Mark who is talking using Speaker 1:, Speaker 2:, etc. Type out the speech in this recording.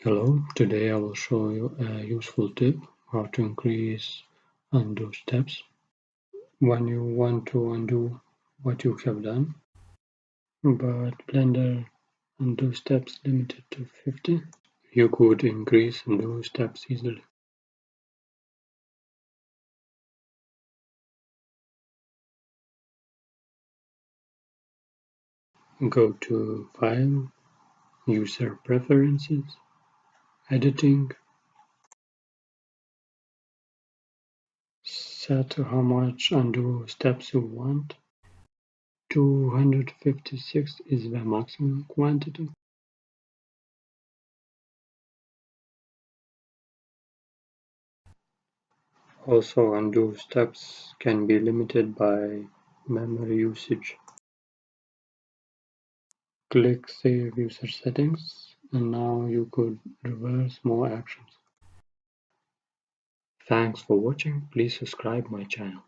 Speaker 1: Hello, today I will show you a useful tip how to increase undo steps when you want to undo what you have done, but Blender undo steps limited to 50. You could increase undo steps easily. Go to File, User Preferences, Editing, set how much undo steps you want. 256 is the maximum quantity. Also, undo steps can be limited by memory usage. Click Save User Settings, and now you could reverse more actions. Thanks for watching. Please subscribe my channel.